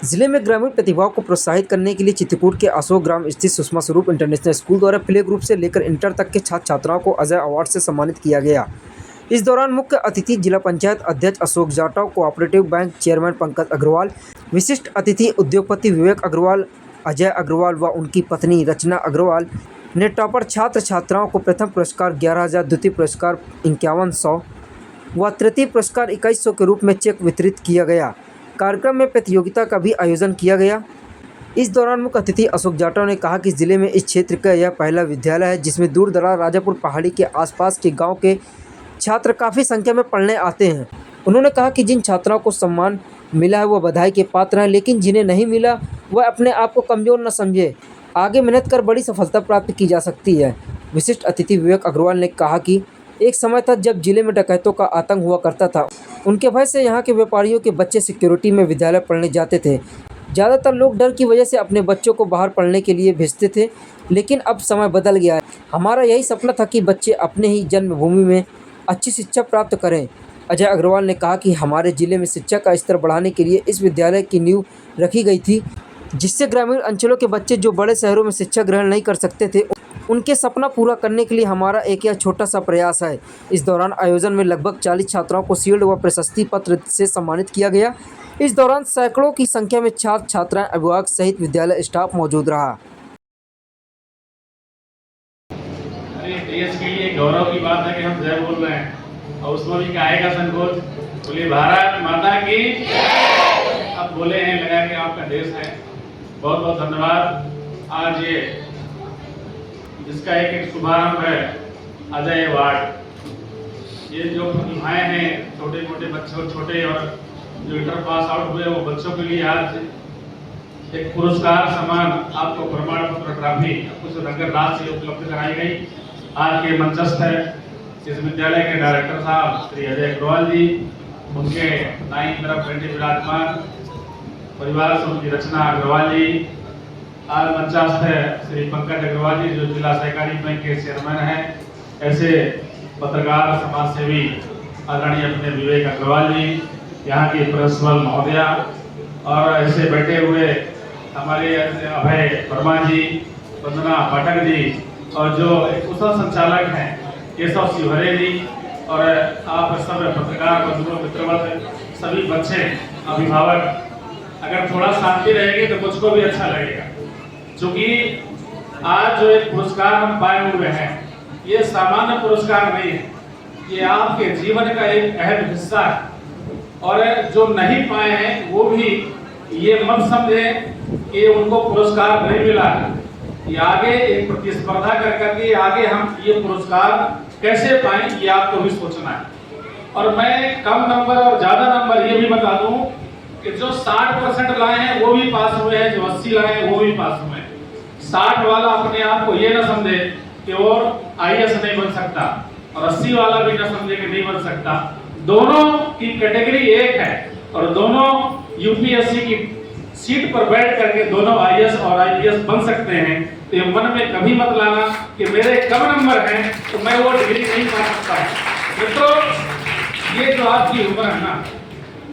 जिले में ग्रामीण प्रतिभाओं को प्रोत्साहित करने के लिए चित्रकूट के अशोक ग्राम स्थित सुषमा स्वरूप इंटरनेशनल स्कूल द्वारा प्ले ग्रुप से लेकर इंटर तक के छात्र छात्राओं को अजय अवार्ड से सम्मानित किया गया। इस दौरान मुख्य अतिथि जिला पंचायत अध्यक्ष Ashok Jatav, cooperative bank chairman Pankaj Agarwal, विशिष्ट अतिथि उद्योगपति विवेक अग्रवाल, अजय अग्रवाल व उनकी पत्नी रचना अग्रवाल ने टॉपर छात्र छात्राओं को प्रथम पुरस्कार 11,000, द्वितीय पुरस्कार 5100 व तृतीय पुरस्कार 2100 के रूप में चेक वितरित किया गया। कार्यक्रम में प्रतियोगिता का भी आयोजन किया गया। इस दौरान मुख्य अतिथि अशोक जाटव ने कहा कि जिले में इस क्षेत्र का यह पहला विद्यालय है जिसमें दूर दराज राजापुर पहाड़ी के आसपास के गांव के छात्र काफ़ी संख्या में पढ़ने आते हैं। उन्होंने कहा कि जिन छात्राओं को सम्मान मिला है वह बधाई के पात्र हैं, लेकिन जिन्हें नहीं मिला वह अपने आप को कमज़ोर न समझे, आगे मेहनत कर बड़ी सफलता प्राप्त की जा सकती है। विशिष्ट अतिथि विवेक अग्रवाल ने कहा कि एक समय था जब जिले में डकैतों का आतंक हुआ करता था। उनके भय से यहाँ के व्यापारियों के बच्चे सिक्योरिटी में विद्यालय पढ़ने जाते थे। ज़्यादातर लोग डर की वजह से अपने बच्चों को बाहर पढ़ने के लिए भेजते थे, लेकिन अब समय बदल गया है। हमारा यही सपना था कि बच्चे अपने ही जन्मभूमि में अच्छी शिक्षा प्राप्त करें। अजय अग्रवाल ने कहा कि हमारे जिले में शिक्षा का स्तर बढ़ाने के लिए इस विद्यालय की नींव रखी गई थी, जिससे ग्रामीण अंचलों के बच्चे जो बड़े शहरों में शिक्षा ग्रहण नहीं कर सकते थे, उनके सपना पूरा करने के लिए हमारा एक यह छोटा सा प्रयास है। इस दौरान आयोजन में लगभग 40 छात्राओं को शील्ड व प्रशस्ति पत्र से सम्मानित किया गया। इस दौरान सैकड़ों की संख्या में छात्र छात्राएं, अभिभावक सहित विद्यालय स्टाफ मौजूद रहा। देश के लिए गौरव की बात है कि हम जय बोल रहे हैं और उसमें भी क्या आएगा संकोच। बोलिए भारत माता की। अब बोले हैं लगा कि आपका देश है। बहुत बहुत धन्यवाद। आज ये जिसका एक शुभारंभ है अजय अवार्ड, ये जो प्रतिभाएं हैं छोटे मोटे बच्चों छोटे और जो इंटर पास आउट हुए वो बच्चों के लिए आज एक पुरस्कार समान आपको प्रमाण पत्र ट्रॉफी कुछ नगद राशि उपलब्ध कराई गई। आज के मंचस्थ है इस विद्यालय के डायरेक्टर साहब श्री अजय अग्रवाल जी, उनके दाईं तरफ बैठे विराजमान परिवार से उनकी रचना अग्रवाल जी। आज मंचस्थ है श्री पंकज अग्रवाल जी जो जिला सहकारी बैंक के चेयरमैन हैं। ऐसे पत्रकार समाज सेवी आदरणीय अपने विवेक अग्रवाल जी, यहाँ की प्रिंसिपल महोदया, और ऐसे बैठे हुए हमारे अभय वर्मा जी, वंदना पाठक जी, और जो कुशल संचालक हैं केशव शिवहरे जी, और आप सब पत्रकार बंधुओं मित्रवत सभी बच्चे अभिभावक, अगर थोड़ा शांति रहेगी तो मुझको भी अच्छा लगेगा। क्योंकि आज जो एक पुरस्कार हम पाए हुए हैं ये सामान्य पुरस्कार नहीं है, ये आपके जीवन का एक अहम हिस्सा है। और जो नहीं पाए हैं वो भी ये मत समझे कि उनको पुरस्कार नहीं मिला है। ये आगे एक प्रतिस्पर्धा कर करके आगे हम ये पुरस्कार कैसे पाएं ये आपको भी सोचना है। और मैं कम नंबर और ज्यादा नंबर ये भी बता दूं कि जो 60% लाए हैं वो भी पास हुए हैं, जो 80 लाए हैं वो भी पास हुए हैं। 60 वाला अपने आप को ये ना समझे कि वो IAS नहीं बन सकता और 80 वाला भी ना समझे कि नहीं बन सकता। दोनों की कैटेगरी एक है और दोनों UPSC की सीट पर बैठ करके दोनों IAS और IPS बन सकते हैं। तो ये मन में कभी मत लाना कि मेरे कम नंबर हैं तो मैं वो डिग्री नहीं पा सकता। मित्रों, ये जो आपकी उम्र है ना,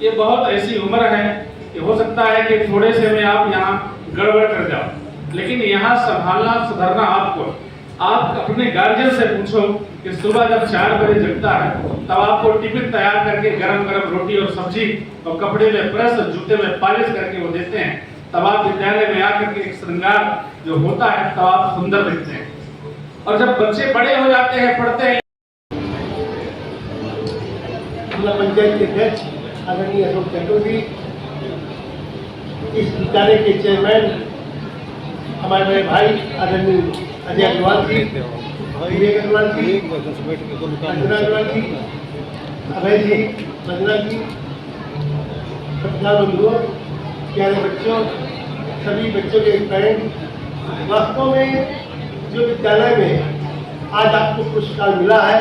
ये बहुत ऐसी उम्र है कि हो सकता है कि थोड़े से में आप यहाँ गड़बड़ कर जाओ, लेकिन यहाँ संभालना सुधरना आपको। आप अपने गार्जियन से पूछो कि सुबह जब 4 बजे जगता है तब आपको टिफिन तैयार करके गरम गरम रोटी और सब्जी और कपड़े में प्रेस और जूते में पॉलिश करके वो देते हैं। तब आप विद्यालय में आकर के एक श्रृंगार जो होता है तब आप सुंदर दिखते हैं। और जब बच्चे बड़े हो जाते हैं, पढ़ते हैं। जिला पंचायत के अध्यक्ष आदरणीय अशोक जाटव जी, इस विद्यालय के चेयरमैन हमारे बड़े भाई आदरणीय अजय अग्रवाल जी, विवेक अग्रवाल जी, अंजना अग्रवाल जी, अभय जी, वंदना जी, पत्रकार बंधुओं, प्यारे बच्चों, सभी बच्चों के पेरेंट, वास्तव में जो विद्यालय में आज आपको पुरस्कार मिला है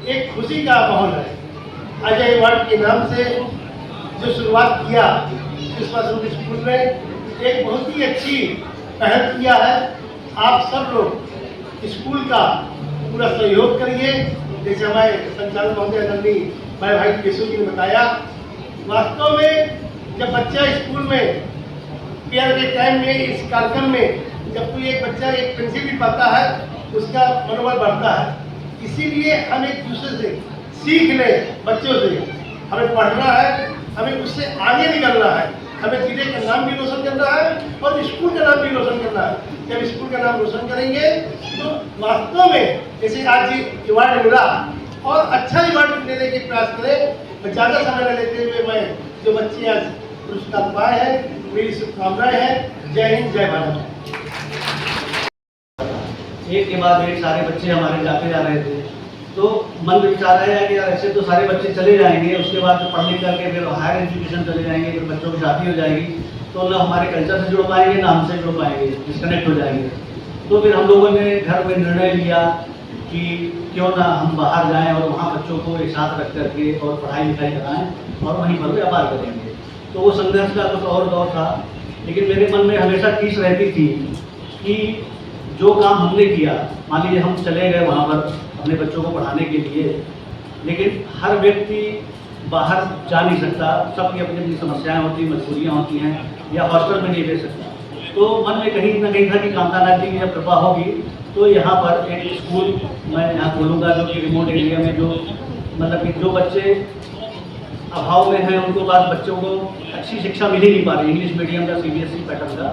एक खुशी का माहौल है। अजय अवार्ड के नाम से जो शुरुआत किया सुषमा स्वरूप स्कूल ने एक बहुत ही अच्छी पहल किया है। आप सब लोग स्कूल का पूरा सहयोग करिए। जैसे हमारे संचालक महोदय आदरणीय भाई केशव जी ने बताया, वास्तव में जब बच्चा स्कूल में फेयर के टाइम में इस कार्यक्रम में जब कोई एक बच्चा एक पेंसिल भी पाता है उसका मनोबल बढ़ता है। इसीलिए हम एक दूसरे से सीख लें, बच्चों से हमें पढ़ना है, हमें उससे आगे निकलना है, हमें जिले का नाम भी रोशन करना है और स्कूल का नाम भी रोशन करना है। जब स्कूल का नाम रोशन करेंगे तो वास्तव में जैसे आज अवार्ड मिला और अच्छा अवार्ड लेने के प्रयास करें। और ज़्यादा समय न लेते हुए मैं जो बच्चे आज पुरस्कार पाए हैं मेरी शुभकामनाएं हैं। जय हिंद, जय भारत। एक के बाद एक सारे बच्चे हमारे जाते जा रहे थे, तो मन में विचार आया कि यार ऐसे तो सारे बच्चे चले जाएंगे, उसके बाद तो पढ़ लिख करके फिर हायर एजुकेशन चले जाएंगे, फिर बच्चों की शादी हो जाएगी, तो ना हमारे कल्चर से जुड़ पाएंगे ना हमसे जुड़ पाएंगे, डिस्कनेक्ट हो जाएंगे। तो फिर हम लोगों ने घर में निर्णय लिया कि क्यों ना हम बाहर जाएं और वहाँ बच्चों को एक साथ रख करके और पढ़ाई लिखाई कराएं और वहीं पर व्यापार करेंगे। तो वो संघर्ष का कुछ और दौर था, लेकिन मेरे मन में हमेशा टीस रहती थी कि जो काम हमने किया, मान लीजिए हम चले गए वहाँ पर अपने बच्चों को पढ़ाने के लिए, लेकिन हर व्यक्ति बाहर जा नहीं सकता, सबकी अपनी अपनी समस्याएं होती हैं, मजबूरियाँ होती हैं, या हॉस्टल में नहीं रह सकता। तो मन में कहीं ना कहीं था कि कांतानाथ जी की जब कृपा होगी तो यहाँ पर एक स्कूल मैं यहाँ खोलूँगा जो कि रिमोट एरिया में जो मतलब कि जो बच्चे अभाव में हैं उनको पास बच्चों को अच्छी शिक्षा मिल ही नहीं पा रही, इंग्लिश मीडियम का CBSE पैटर्न का।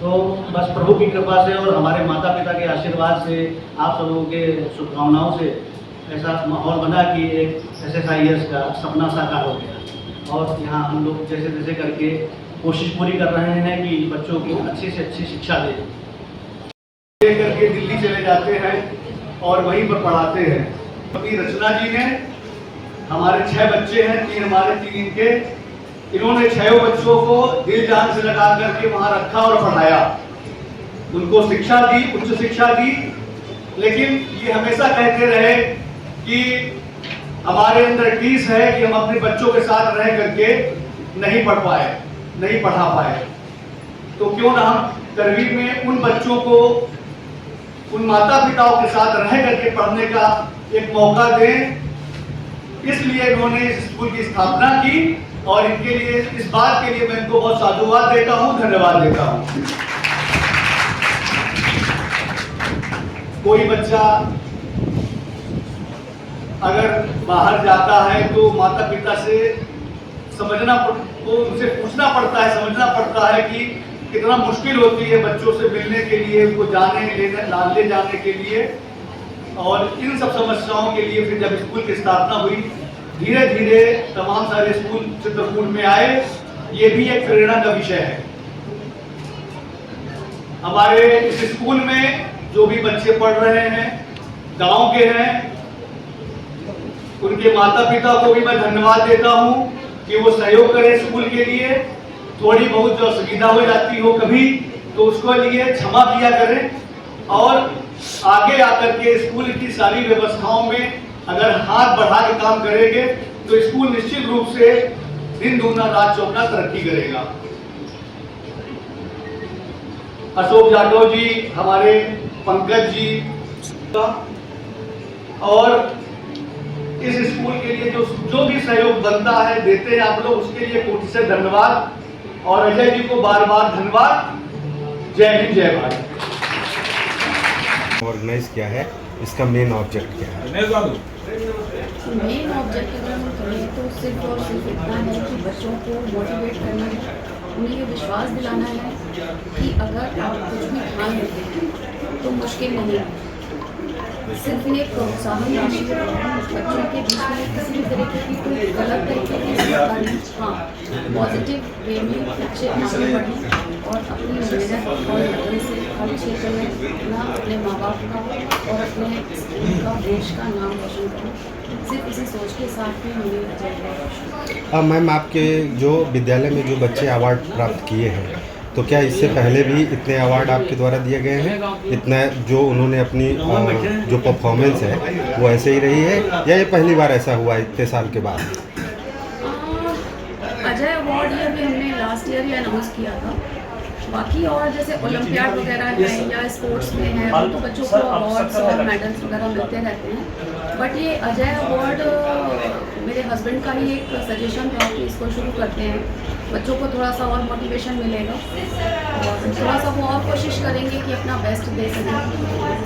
तो बस प्रभु की कृपा से और हमारे माता पिता के आशीर्वाद से, आप सब लोगों के शुभकामनाओं से ऐसा माहौल बना कि एक SSIS का सपना साकार हो गया। और यहाँ हम लोग जैसे जैसे करके कोशिश पूरी कर रहे हैं कि बच्चों को अच्छी से अच्छी शिक्षा दें। करके दिल्ली चले जाते हैं और वहीं पर पढ़ाते हैं। अपनी रचना जी ने, हमारे 6 बच्चे हैं, 3 हमारे 3 इनके, इन्होंने 6 बच्चों को दिल जान से लगा करके वहां रखा और पढ़ाया, उनको शिक्षा दी, उच्च शिक्षा दी। लेकिन ये हमेशा कहते रहे कि हमारे अंदर टीस है कि हम अपने बच्चों के साथ रह करके नहीं पढ़ पाए, नहीं पढ़ा पाए, तो क्यों ना हम करवीर में उन बच्चों को उन माता पिताओं के साथ रह करके पढ़ने का एक मौका दें। इसलिए इन्होंने इस स्कूल की स्थापना की और इनके लिए, इस बात के लिए मैं इनको बहुत साधुवाद देता हूँ, धन्यवाद देता हूँ। कोई बच्चा अगर बाहर जाता है तो माता पिता से उनसे पूछना पड़ता है, समझना पड़ता है कि कितना मुश्किल होती है बच्चों से मिलने के लिए, उनको ले जाने के लिए। और इन सब समस्याओं के लिए फिर जब स्कूल की स्थापना हुई, धीरे धीरे तमाम सारे स्कूल चित्रकूट में आए। ये भी एक प्रेरणा का विषय है। हमारे इस स्कूल में जो भी बच्चे पढ़ रहे हैं गांव के हैं, उनके माता पिता को भी मैं धन्यवाद देता हूं कि वो सहयोग करें स्कूल के लिए। थोड़ी बहुत जो असुविधा हो जाती हो कभी, तो उसको लिए क्षमा किया करें और आगे आकर के स्कूल की सारी व्यवस्थाओं में अगर हाथ बढ़ा के काम करेंगे तो स्कूल निश्चित रूप से दिन दूना रात चौगुना तरक्की करेगा। अशोक जाटव जी, हमारे पंकज जी, और इस स्कूल के लिए जो भी सहयोग बनता है देते हैं आप लोग, उसके लिए कोटि से धन्यवाद। और अजय जी को बार बार धन्यवाद। जय हिंद, जय भारत। ऑर्गेनाइज किया है, इसका मेन ऑब्जेक्ट क्या है? मेन ऑब्जेक्ट अगर हम करें तो सिर्फ और सिर्फ इतना है कि बच्चों को मोटिवेट करना है, उन्हें ये विश्वास दिलाना है कि अगर आप कुछ भी ठान लेते हैं तो मुश्किल नहीं है। सिर्फ ये प्रोत्साहन राशि बच्चों के बीच में किसी भी तरीके की कोई गलत तरीके की, हाँ, पॉजिटिव वे में अच्छे आगे बढ़ें और अपनी मेहनत और लगन से हर क्षेत्र में अपना, अपने माँ बाप का और अपने स्कूल का, देश का नाम रोशन करें। सिर्फ इसी सोच के साथ में हमें अजय। मैम, आपके जो विद्यालय में जो बच्चे अवार्ड प्राप्त किए हैं, तो क्या इससे पहले भी इतने अवार्ड आपके द्वारा दिए गए हैं? इतना जो उन्होंने अपनी जो परफॉर्मेंस है वो ऐसे ही रही है, या ये पहली बार ऐसा हुआ इतने साल के बाद? अजय अवार्ड ये भी हमने लास्ट ईयर ही अनाउंस किया था। बाकी और जैसे ओलंपियाड वगैरह है या स्पोर्ट्स में है, तो बच्चों को अवार्ड्स और मेडल्स वगैरह मिलते रहते हैं। बट ये अजय अवार्ड मेरे हस्बैंड का ही एक सजेशन था कि इसको शुरू करते हैं, बच्चों को थोड़ा सा और मोटिवेशन मिलेगा और थोड़ा सा वो और कोशिश करेंगे कि अपना बेस्ट दे सकें।